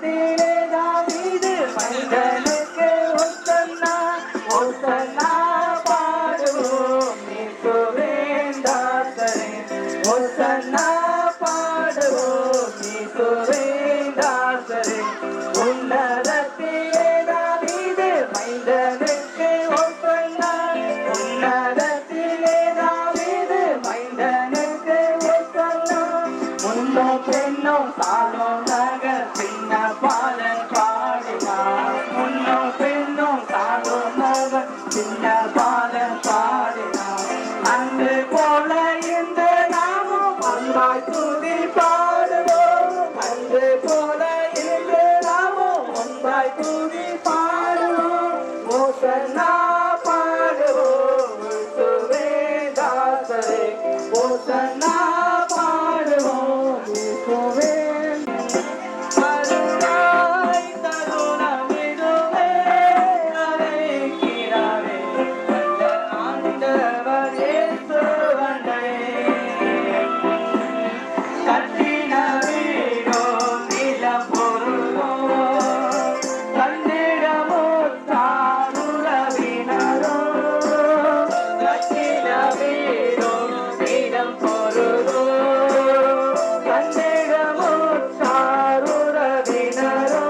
உன்னதத்திலே தாவீது மைந்தனுக்கு ஒசன்னா ஒசன்னா பாடுவோம் இயேசுவின் தாசரே ஒசன்னா பாடுவோம் இயேசுவின் தாசரே உன்னதத்திலே தாவீது மைந்தனுக்கு ஒசன்னா உன்னதத்திலே தாவீது மைந்தனுக்கு ஒசன்னா முன்னும் பின்னும் சாலும் நகர் சின்ன பாலன் பாடினார் முன்னும் பின்னும் சாலும் நகர் சின்ன பாலன் பாடினார் அன்று போல இந்த நாமும் அன்பாய் துதி பாடுவோம் அன்று போல இந்த நாமும் அன்பாய் துதி பாடுவோம் ஓசன்னா பாடுவோம் இயேசுவே தாசரே ஓசன்னா பாடுவோம் இயேசுவே மறுநாள் தருணம் இதுவே அழைக்கிறாரே வல்ல ஆண்டவர் இயேசு வந்தே கட்டின வீடோ நிலம் பொருளோ கண்டிடமோ தாருளவினரோ கட்டின வீடோ நிலம் பொருளோ கண்டிடமோ தாருளவினரோ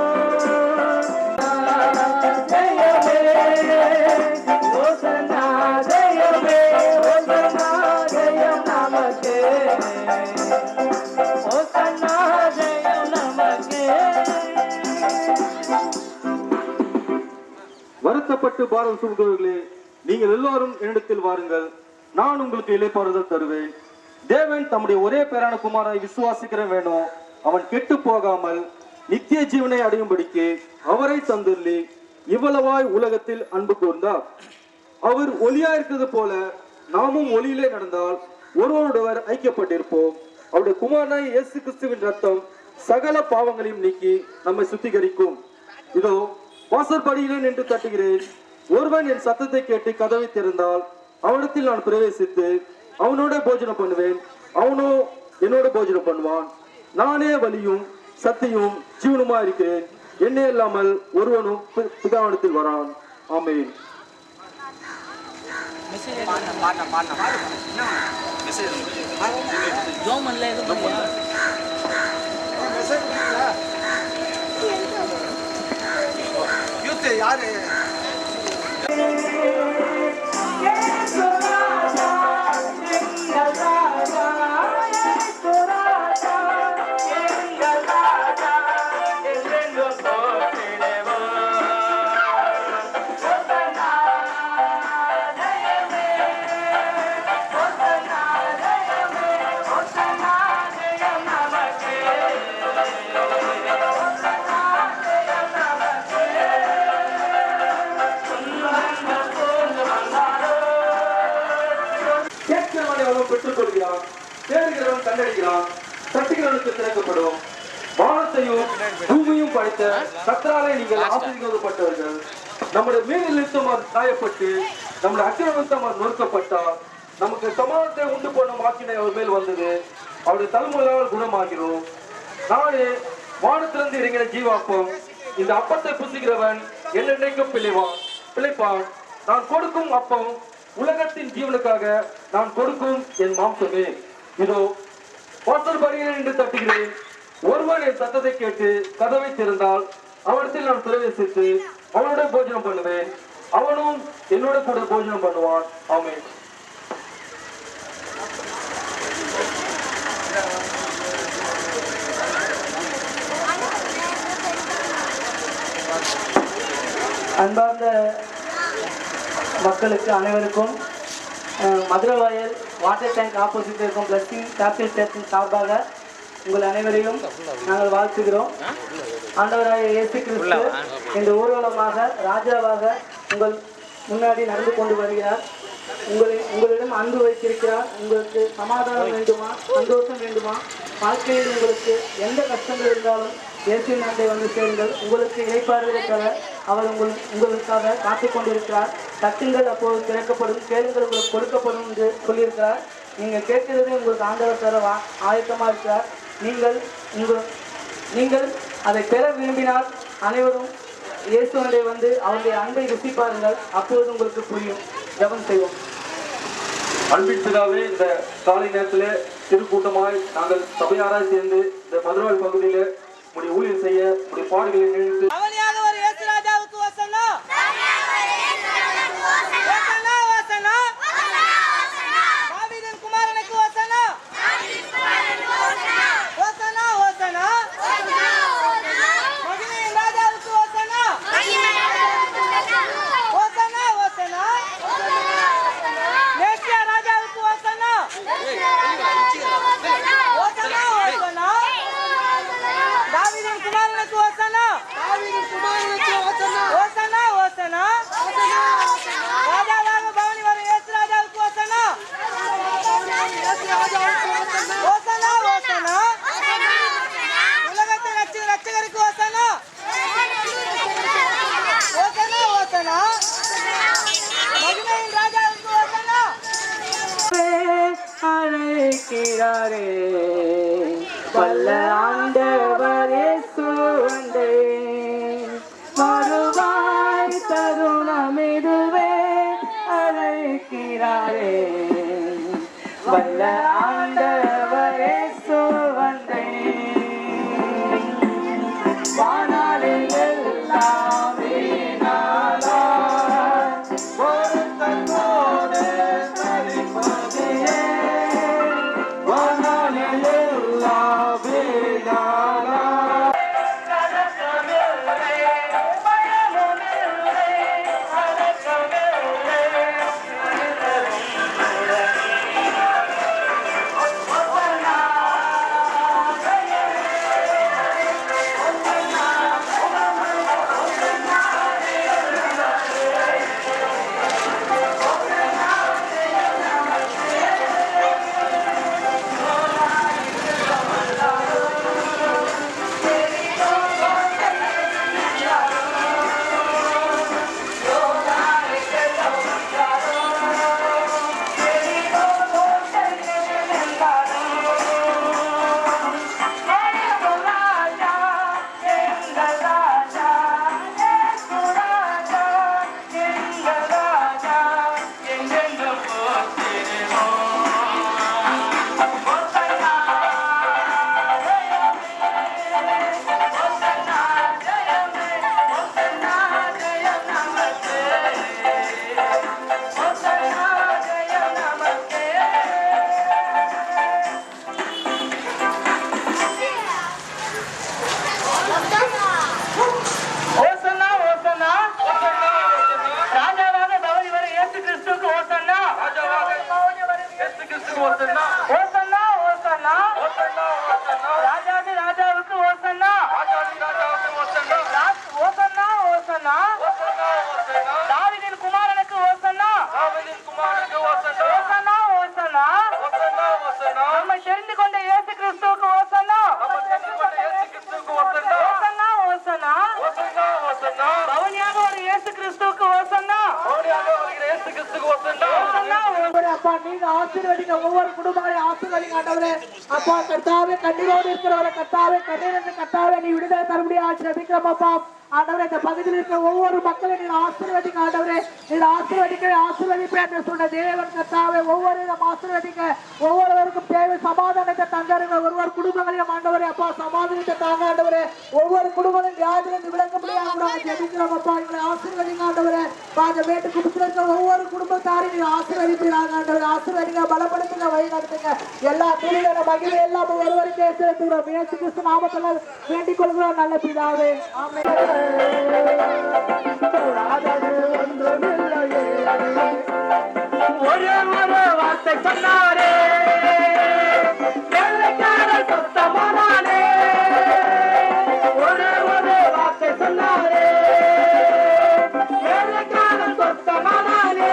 ஜெயமே ஓசன்னா ஜெயமே ஓசன்னா ஜெயம் நமக்கே ஓசன்னா ஜெயம் நமக்கே. வருத்தப்பட்டு பாரம் சுமக்கிறவர்களே, நீங்கள் எல்லோரும் என்னிடத்தில் வாருங்கள், நான் உங்களுக்கு இளைப்பாறுதல் தருவேன். தேவன் தம்முடைய ஒரே பேரான குமாரனை விசுவாசிக்கிற வேணும் அவன் கெட்டு போகாமல் நித்திய ஜீவனை அடையும்படிக்கு அவரை தந்துள்ளி இவ்வளவாய் உலகத்தில் அன்பு கூர்ந்தார். அவர் ஒளியா இருக்கிறது போல நாமும் ஒளியிலே நடந்தால் ஒருவருடவர் ஐக்கியப்பட்டிருப்போம். அவருடைய குமாரனாய் இயேசு கிறிஸ்துவின் ரத்தம் சகல பாவங்களையும் நீக்கி நம்மை சுத்திகரிக்கும். இதோ வாசற்படியிலே நின்று தட்டுகிறேன். ஒருவன் என் சத்தத்தை கேட்டு கதவை திறந்தால் அவனிடத்தில் நான் பிரவேசித்து அவனோட போஜனம் பண்ணுவேன், அவனோ என்னோட போஜனம் பண்ணுவான். நானே வழியும் சத்தியும் ஜீவனுமா இருக்கிறேன். என்னே இல்லாமல் ஒருவனும் பிதாவிடத்தில் வரான். ஆமென். யாரு பெற்றுக் கொள்கிறான், தேடுகிறவன் கண்டடிக்கிறான், தட்டுகிறவனுக்கு திறக்கப்படும். வானத்தையும் பூமியும் படைத்த கர்த்தராலே நீங்கள் ஆசீர்வதிக்கப்பட்டவர்கள். நம்முடைய மீன் நிமித்தம் காயப்பட்டு நம்முடைய அக்கிரமத்தம் நொறுக்கப்பட்டார். நமக்கு சமாதானத்தை உண்டு போன மாற்றினை அவர் மேல் வந்தது. அவருடைய தலைமுறையால் குணமாகிறோம். நானே வானத்திலிருந்து இறங்கின ஜீவாப்பம். இந்த அப்பத்தை புசிக்கிறவன் என்னென்னைக்கும் பிழைப்பான். நான் கொடுக்கும் அப்பம் உலகத்தின் ஜீவனுக்காக நான் கொடுக்கும் என் மாம்சமே. இதோ வாசற்படியில் நின்று தட்டுகிறேன். ஒருவன் என் சத்தத்தை கேட்டு கதவை திறந்தால் அவனிடத்தில் நான் பிரவேசித்து அவனோட போஜனம் பண்ணுவேன், அவனும் என்னோட கூட போஜனம் பண்ணுவான். ஆமென். அன்பார்ந்த மக்களுக்கு அனைவருக்கும் மதுரவாயல் வாட்டர் டேங்க் ஆப்போசிட் இருக்கும் பிளஸிங் கேபிட்டல் சர்ச்சின் சார்பாக உங்கள் அனைவரையும் நாங்கள் வாழ்த்துகிறோம். ஆண்டவராகிய இயேசு கிறிஸ்து இந்த ஊர்வலமாக ராஜாவாக உங்கள் முன்னாடி நடந்து கொண்டு வருகிறார். உங்களிடம் அன்பு வைத்திருக்கிறார். உங்களுக்கு சமாதானம் வேண்டுமா, சந்தோஷம் வேண்டுமா, வாழ்க்கையில் உங்களுக்கு எந்த கஷ்டங்கள் இருந்தாலும் இயேசுவின் நாமத்தை வந்து சேருங்கள். உங்களுக்கு இளைப்பாறுதலுக்காக அவர் உங்களுக்காக காத்து கொண்டிருக்கிறார். தட்டுங்கள், அப்போது திறக்கப்படும், கேளுங்கள், உங்களுக்கு கொடுக்கப்படும் என்று சொல்லியிருக்கிறார். நீங்கள் கேட்கிறது உங்களுக்கு ஆண்டவர் தர ஆயத்தமாக இருக்கிறார். நீங்கள் அதை பெற விரும்பினால் அனைவரும் இயேசுவண்டை வந்து அவருடைய அன்பை ருசி பாருங்கள், அப்போது உங்களுக்கு புரியும். ஜெபம் செய்வோம். அன்பின் பிதாவே, இந்த காலை நேரத்தில் சிறு கூட்டமாய் நாங்கள் சபையாராய் சேர்ந்து இந்த மதுரவாயல் பகுதியில் உடைய ஊழியர் செய்ய உடைய பாடுகளை நினைத்து அழைக்கிறாரே வல்ல ஆண்டவரே சூழ்ந்தே மறுவாய் தருணமிதுவே அழைக்கிறாரே வல்ல ஆண்டவரே சூழ்ந்தே வானாளில் எல்லாம் வீணாலா ஒருத்தோடு தரிப்பதியே நீங்க ஆசீர்வதிங்க, ஒவ்வொரு குடும்பங்களையும் ஆசீர்வதிங்க ஆண்டவரே. அப்பா கர்த்தாவே, கண்ணீரோடு இருக்கிறவரை கர்த்தாவே, கண்ணீர் கர்த்தாவே நீ விடுதலை தரும்படியா ஜெபிக்கிறோம் அப்பா. ஆண்டவரே, இந்த பகுதியில் இருக்கிற ஒவ்வொரு மக்களையும் நீங்க ஆசீர்வதிங்க ஆண்டவரே. நீங்க ஆசீர்வதிப்பேன் என்று சொன்ன தேவன் கர்த்தாவே, ஒவ்வொரு ஆசீர்வதிங்க. ஒவ்வொருவருக்கும் தேவை சமாதானத்தை தந்தாருங்க. ஒவ்வொரு குடும்பங்களையும் ஆண்டவரே அப்பா சமாதானத்தை தாங்க ஆண்டவரே. ஒவ்வொரு குடும்பங்களும் வியாதிலிருந்து விளங்க முடியாத ஜெபிக்கிறோம் அப்பா. எங்களை ஆசீர்வதிங்க ஆண்டவரே. அந்த வீட்டு குடும்பத்தில் இருக்கிற ஒவ்வொரு குடும்பத்தாரையும் நீங்க ஆசீர்வதிப்பீராங்க ஆண்டவரே. ஆசீர்வதிங்க, பலப்படுத்துங்க, வழி நடத்துங்க. எல்லா துணிகளை மகிழ்ச்சி எல்லாம் ஒருவருக்கே செலுத்துகிறோம். இயேசு கிறிஸ்து நாமத்தில் வேண்டிக் கொள்கிறோம் நல்ல பிதாவே, ஆமென். ஒரே ஒரு வார்த்தை சொன்னாரே, சொத்தமானானே. ஒரே ஒரு வார்த்தை சொன்னாரே, சொத்தமானானே.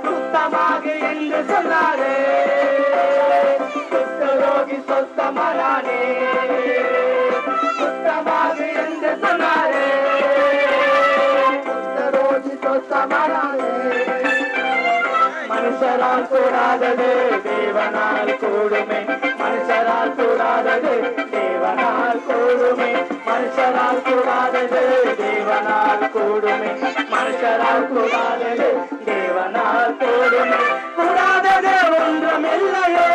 சுத்தமாக என்று சொன்னாரே, குஷ்டரோகி சொத்தமானானே. சுத்தமாக என்று சொன்னாரே, குஷ்டரோகி சொத்தமானானே. மனுஷரால் கூடாதது தேவனால் கூடுமே, மனுஷரால் கூடாதது தேவ தேவனால் கூடுமே மனுஷரால் கூடாதது தேவனால் கூடுமே மனுஷரால் கூடாதது தேவனால் கூடுமே கூடாதது ஒன்றுமில்லையே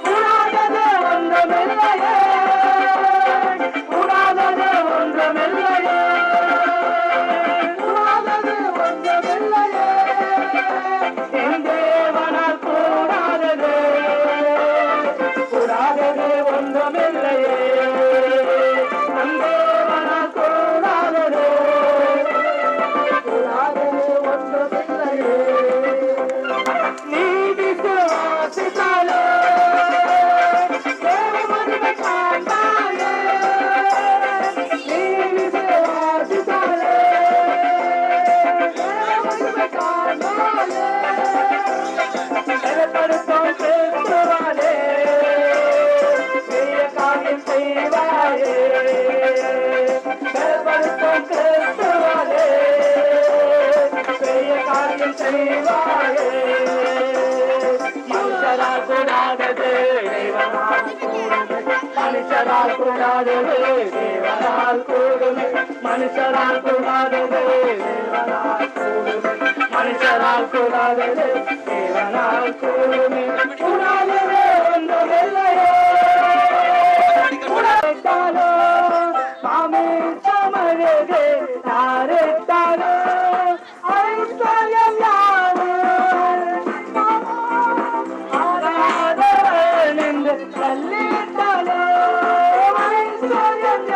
கூடாதது ஒன்றுமில்லையே கூடாதது ஒன்றுமில்லையே கூடாதது ஒன்றுமில்லையே என் தேவனால் கூடாதது கூடாதது ஒன்றுமில்லையே நம் தேவனால் கூடாதது கூடாதது ஒன்றுமில்லையே நீ விசுவாசித்தாலே தேவ மகிமை காண்பாயே நீ விசுவாசித்தாலே தேவ மகிமை காண்பாயே பலப்படுத்தும் கிறிஸ்துவாலே பெரிய காரியம் செய்வாயே பலப்படுத்தும் கிறிஸ்துவாலே பெரிய காரியம் செய்வாயே மனுஷரால் கூடாதது தேவனால் கூடுமே மனுஷரால் கூடாதது தேவனால் கூடுமே மனுஷரால் கூடாதது தேவனால் கூடுமே மனுஷரால் கூடாதது தேவனால் கூடுமே கூடாதது ஒன்றுமில்லையே கூடாதாலோ மாமே சமழகே தாரேத்தாலோ ஐஸ்வர்யம் யாவும் ஆராதவன் என்று சொல்லித்தாலோ ஐஸ்வர்யம்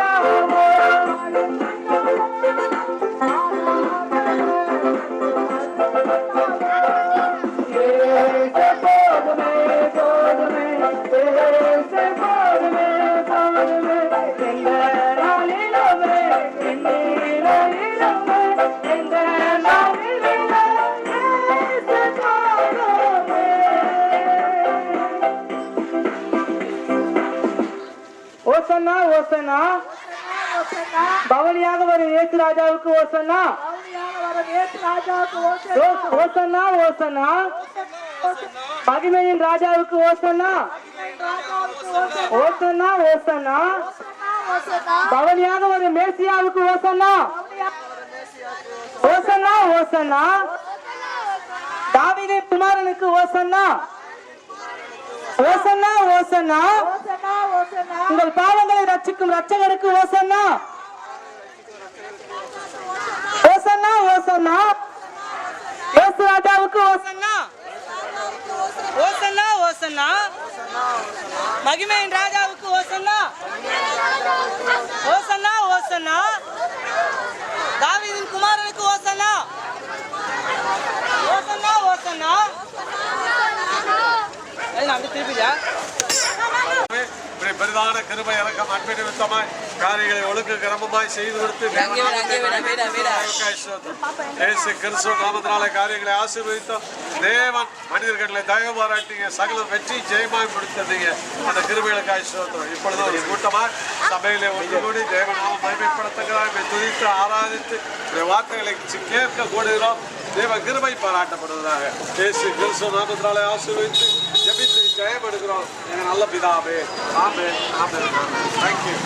ஓசன்னா ஓசன்னா பவனியாக வரும் இயேசு ராஜாவுக்கு ஓசன்னா ஓசன்னா ஓசன்னா மகிமையின் ராஜாவுக்கு ஓசன்னா ஓசன்னா ஓசன்னா பவனியாக வரும் மேசியாவுக்கு ஓசன்னா ஓசன்னா ஓசன்னா தாவீதின் குமாரனுக்கு ஓசன்னா ஓசன்னா ஓசன்னா உங்கள் பாவங்களை ரட்சிக்கும் ரட்சகருக்கு ஓசன்னா ஓசன்னா ஓசன்னா இயேசு ராஜாவுக்கு ஓசன்னா ஓசன்னா ஓசன்னா மகிமையின் ராஜாவுக்கு ஓசன்னா ஓசன்னா ஓசன்னா தாவீதின் குமாரனுக்கு ஓசன்னா ஓசன்னா ஓசன்னா அப்படி திருப்பியா பெரிதான கிருபை இறக்கம் அன்பு நிமித்தமாய் காரியங்களை ஒழுங்கு கிரமமாய் செய்து கொடுத்து இயேசு கிறிஸ்துவ நாமத்தினாலே காரியங்களை ஆசீர்வதித்தோம். தேவன் மனிதர்களை தயவு பாராட்டிங்க சகல வெற்றி ஜெயமாய் முடித்ததீங்க. அந்த கிருபைகளுக்காய் ஸ்தோத்திரம். இப்பொழுது ஒரு கூட்டமாக சபையிலே ஒன்று கூடி தேவநாமம் மகிமைப்படுத்துகிறார் துதித்து ஆராதித்து வார்த்தைகளை கேட்க கூடுகிறோம். தேவ கிருபை பாராட்டப்படுவதாக இயேசு கிறிஸ்துவ நாமத்தினாலே ஆசீர்வதித்து ஜெபித்து ஜெயம் எடுக்கிறோம். எங்கள் நல்ல பிதாவே ஆமென் ஆமென். தேங்க்யூ.